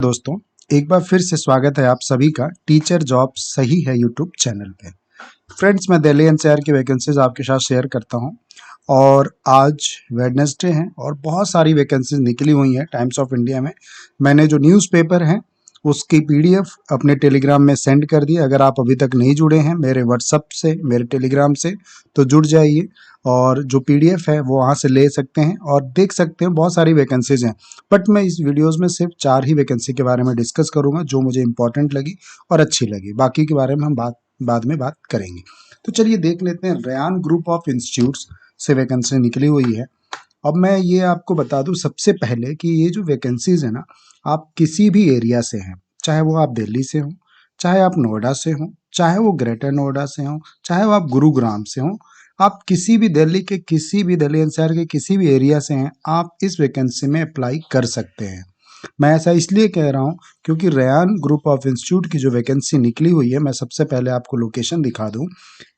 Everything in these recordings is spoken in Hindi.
दोस्तों, एक बार फिर से स्वागत है आप सभी का टीचर जॉब सही है यूट्यूब चैनल पे। फ्रेंड्स, मैं दिल्ली एनसीआर की वैकेंसीज आपके साथ शेयर करता हूं और आज वेडनेसडे है और बहुत सारी वैकेंसीज निकली हुई हैं टाइम्स ऑफ इंडिया में। मैंने जो न्यूज़पेपर है उसकी पीडीएफ अपने टेलीग्राम में सेंड कर दी। अगर आप अभी तक नहीं जुड़े हैं मेरे व्हाट्सअप से, मेरे टेलीग्राम से, तो जुड़ जाइए और जो पीडीएफ है वो वहाँ से ले सकते हैं और देख सकते हैं। बहुत सारी वैकेंसीज हैं, बट मैं इस वीडियोस में सिर्फ 4 ही वैकेंसी के बारे में डिस्कस करूंगा जो मुझे इंपॉर्टेंट लगी और अच्छी लगी। बाकी के बारे में हम बाद में बात करेंगे। तो चलिए देख लेते हैं। रयान ग्रुप ऑफ इंस्टीट्यूट्स से वैकेंसी निकली हुई है। अब मैं ये आपको बता दूं सबसे पहले कि ये जो वैकेंसीज है ना, आप किसी भी एरिया से हैं, चाहे वो आप दिल्ली से हो, चाहे आप नोएडा से हो, चाहे वो ग्रेटर नोएडा से हो, चाहे वो आप गुरुग्राम से हो, आप किसी भी दिल्ली के किसी भी दिल्ली एनसीआर के किसी भी एरिया से हैं, आप इस वैकेंसी में अप्लाई कर सकते हैं। मैं ऐसा इसलिए कह रहा हूँ क्योंकि रयान ग्रुप ऑफ इंस्टीट्यूट की जो वैकेंसी निकली हुई है, मैं सबसे पहले आपको लोकेशन दिखा दूं।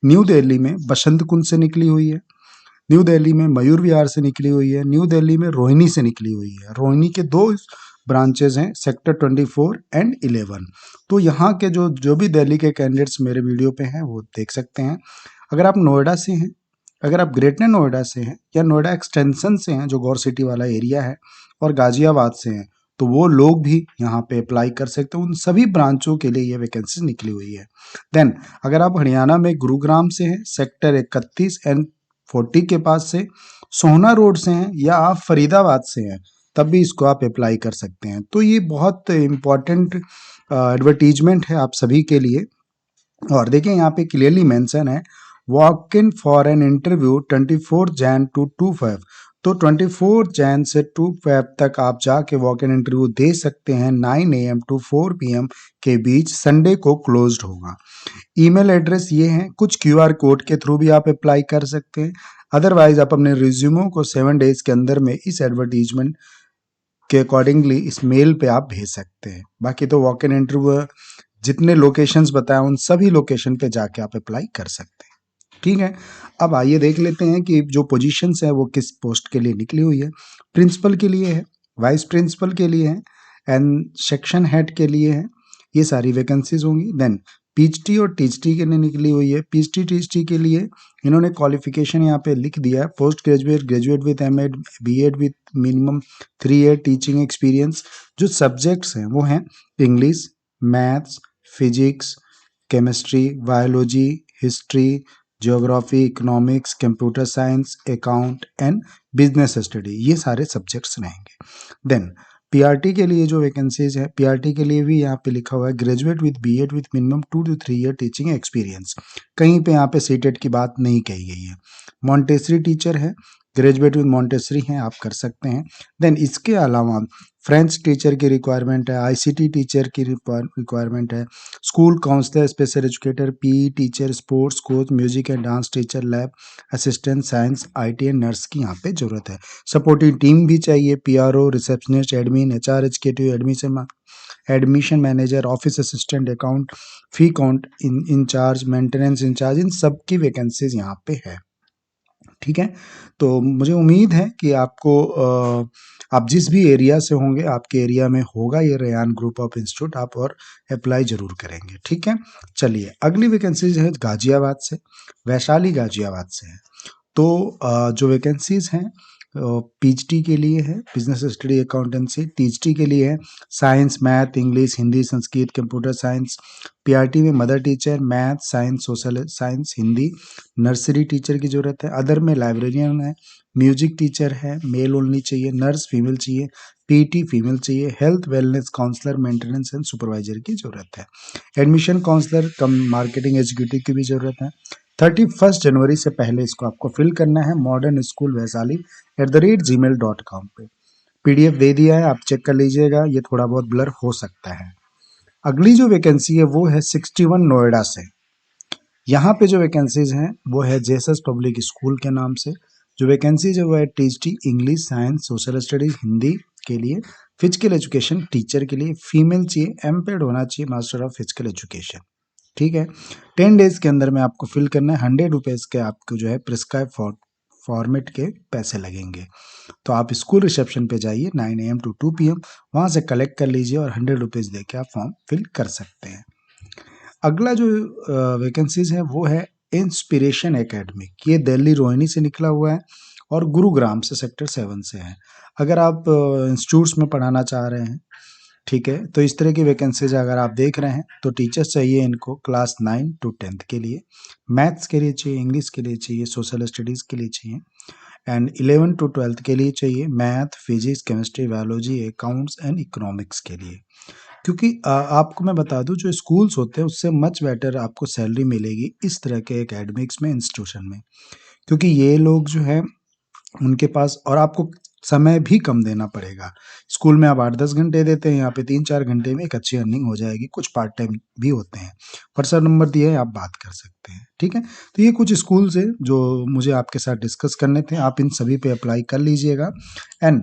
न्यू दिल्ली में बसंत कुंज से निकली हुई है, न्यू दिल्ली में मयूर विहार से निकली हुई है, न्यू दिल्ली में रोहिणी से निकली हुई है। रोहिणी के 2 ब्रांचेज हैं, सेक्टर 24 एंड 11। तो यहाँ के जो जो भी दिल्ली के कैंडिडेट्स मेरे वीडियो पे हैं वो देख सकते हैं। अगर आप नोएडा से हैं, अगर आप ग्रेटर नोएडा से हैं या नोएडा एक्सटेंशन से हैं जो गौर सिटी वाला एरिया है, और गाजियाबाद से हैं, तो वो लोग भी यहाँ पे अप्लाई कर सकते हैं। उन सभी ब्रांचों के लिए ये वैकेंसी निकली हुई है। देन अगर आप हरियाणा में गुरुग्राम से हैं, सेक्टर 31 एंड 40 के पास से, सोहना रोड से हैं या आप फरीदाबाद से हैं, तब भी इसको आप अप्लाई कर सकते हैं। तो ये बहुत इम्पॉर्टेंट एडवर्टीजमेंट है आप सभी के लिए। और देखिए यहाँ पे क्लियरली मेंशन है, walk in for an interview 24 Jan to 2 Feb. तो 24 जैन से 2 फेब तक आप जाके वॉक इन इंटरव्यू दे सकते हैं। 9 AM टू 4 PM के बीच, संडे को क्लोज्ड होगा। ईमेल एड्रेस ये है, कुछ क्यूआर कोड के थ्रू भी आप अप्लाई कर सकते हैं। अदरवाइज आप अपने रिज्यूमो को 7 डेज के अंदर में इस एडवर्टीजमेंट के अकॉर्डिंगली इस मेल पे आप भेज सकते हैं। बाकी तो वॉक इन इंटरव्यू जितने लोकेशंस बताए उन सभी लोकेशन पे जाके आप अप्लाई कर सकते हैं। ठीक है, अब आइए देख लेते हैं कि जो पोजीशंस है वो किस पोस्ट के लिए निकली हुई है। प्रिंसिपल के लिए है, वाइस प्रिंसिपल के लिए है एंड सेक्शन हेड के लिए है। ये सारी वैकेंसीज होंगी। देन पीएचडी और टीएचडी के लिए निकली हुई है। पीएचडी टीएचडी के लिए इन्होंने क्वालिफिकेशन यहाँ पे लिख दिया है, post graduate, graduate with MEd, BEd with minimum 3 year teaching experience. जो सब्जेक्ट्स हैं वो हैं English, maths, physics, chemistry, biology, history, geography, economics, computer science, account and business study, ये सारे सब्जेक्ट्स रहेंगे। देन पीआरटी के लिए जो वैकेंसीज है, पीआरटी के लिए भी यहाँ पे लिखा हुआ है graduate with BEd with minimum 2 to 3 year teaching experience. कहीं पे यहाँ पे सीटेट की बात नहीं कही गई है। मॉन्टेसरी टीचर है, ग्रेजुएट विद मॉन्टेसरी हैं, आप कर सकते हैं। देन इसके अलावा फ्रेंच टीचर की रिक्वायरमेंट है, आईसीटी टीचर की रिक्वायरमेंट है, school counsellor, special educator, PE teacher, sports coach, music and dance teacher, lab assistant, science, IT and nurse की यहाँ पे जरूरत है। सपोर्टिंग टीम भी चाहिए, PRO, receptionist, admin, HR, educative, admission manager, office assistant, account, fee count in charge, maintenance in charge, इन सब की वैकेंसीज यहाँ पे है। ठीक है, तो मुझे उम्मीद है कि आपको आप जिस भी एरिया से होंगे, आपके एरिया में होगा ये रयान ग्रुप ऑफ इंस्टीट्यूट, आप और अप्लाई जरूर करेंगे। ठीक है, चलिए अगली वैकेंसीज है गाजियाबाद से, वैशाली गाजियाबाद से है। तो जो वैकेंसीज हैं पीएचडी के लिए है, बिजनेस स्टडी अकाउंटेंसी। टीएचडी के लिए है science, math, English, Hindi, Sanskrit, computer science. PRT में mother teacher, math, science, social science, Hindi. Nursery teacher की जरूरत है। अदर में लाइब्रेरियन है, म्यूजिक टीचर है, मेल ओनली चाहिए, नर्स फीमेल चाहिए, पीटी फीमेल चाहिए, health wellness counsellor, maintenance and supervisor की जरूरत है। Admission counsellor cum marketing executive की भी जरूरत है। 31 जनवरी से पहले इसको आपको फिल करना है मॉडर्न स्कूल वैशाली @gmail.com पे। पीडीएफ दे दिया है, आप चेक कर लीजिएगा, ये थोड़ा बहुत ब्लर हो सकता है। अगली जो वैकेंसी है वो है 61 नोएडा से। यहाँ पे जो वैकेंसीज हैं वो है जेसस पब्लिक स्कूल के नाम से। जो वैकेंसीज है वो है THD English, science, social studies, Hindi के लिए। फिजिकल एजुकेशन टीचर के लिए, फीमेल चाहिए, एमपेड होना चाहिए, मास्टर ऑफ फिजिकल एजुकेशन। ठीक है, 10 डेज के अंदर में आपको फिल करना है। 100 रुपीज के आपको जो है प्रिस्क्राइब फॉर फॉर्मेट के पैसे लगेंगे। तो आप स्कूल रिसेप्शन पे जाइए 9 AM to 2 PM, वहाँ से कलेक्ट कर लीजिए और 100 रुपीज़ दे के आप फॉर्म फिल कर सकते हैं। अगला जो वैकेंसीज है वो है इंस्पिरेशन एकेडमिक। ये दिल्ली रोहिणी से निकला हुआ है और गुरुग्राम से सेक्टर 7 से है। अगर आप इंस्टीट्यूट्स में पढ़ाना चाह रहे हैं, ठीक है, तो इस तरह की वैकेंसीज अगर आप देख रहे हैं तो टीचर्स चाहिए इनको क्लास 9 to 10th के लिए, मैथ्स के लिए चाहिए, इंग्लिश के लिए चाहिए, सोशल स्टडीज़ के लिए चाहिए एंड 11 to 12th के लिए चाहिए math, physics, chemistry, biology, accounts and economics के लिए। क्योंकि आपको मैं बता दूं जो स्कूल्स होते हैं उससे मच बेटर आपको सैलरी मिलेगी इस तरह के एकेडमिक्स में, इंस्टीट्यूशन में, क्योंकि ये लोग जो है उनके पास, और आपको समय भी कम देना पड़ेगा। स्कूल में आप 8-10 घंटे देते हैं, यहाँ पे 3-4 घंटे में एक अच्छी अर्निंग हो जाएगी। कुछ पार्ट टाइम भी होते हैं। व्हाट्सएप नंबर दिया है, आप बात कर सकते हैं, ठीक है। तो ये कुछ स्कूल्स हैं जो मुझे आपके साथ डिस्कस करने थे। आप इन सभी पे अप्लाई कर लीजिएगा एंड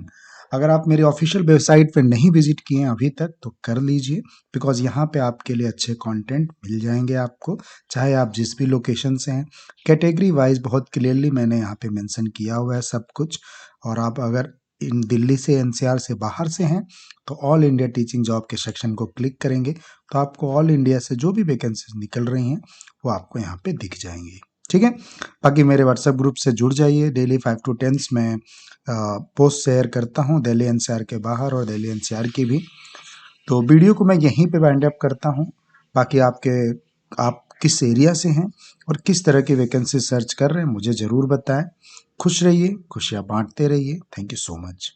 अगर आप मेरी ऑफिशियल वेबसाइट पे नहीं विजिट किए हैं अभी तक तो कर लीजिए, बिकॉज यहाँ पे आपके लिए अच्छे कंटेंट मिल जाएंगे आपको, चाहे आप जिस भी लोकेशन से हैं। कैटेगरी वाइज बहुत क्लियरली मैंने यहाँ पे मेंशन किया हुआ है सब कुछ। और आप अगर इन दिल्ली से, एनसीआर से बाहर से हैं तो ऑल इंडिया टीचिंग जॉब के सेक्शन को क्लिक करेंगे तो आपको ऑल इंडिया से जो भी वैकेंसीज निकल रही हैं वो आपको यहाँ पे दिख जाएंगी, ठीक है। बाकी मेरे व्हाट्सएप ग्रुप से जुड़ जाइए। डेली 5 to 10 में पोस्ट शेयर करता हूँ, दिल्ली एनसीआर के बाहर और दिल्ली एनसीआर की भी। तो वीडियो को मैं यहीं पे वाइंड अप करता हूँ। बाकी आप किस एरिया से हैं और किस तरह की वैकेंसी सर्च कर रहे हैं मुझे ज़रूर बताएं। खुश रहिए, खुशियाँ बांटते रहिए। Thank you so much.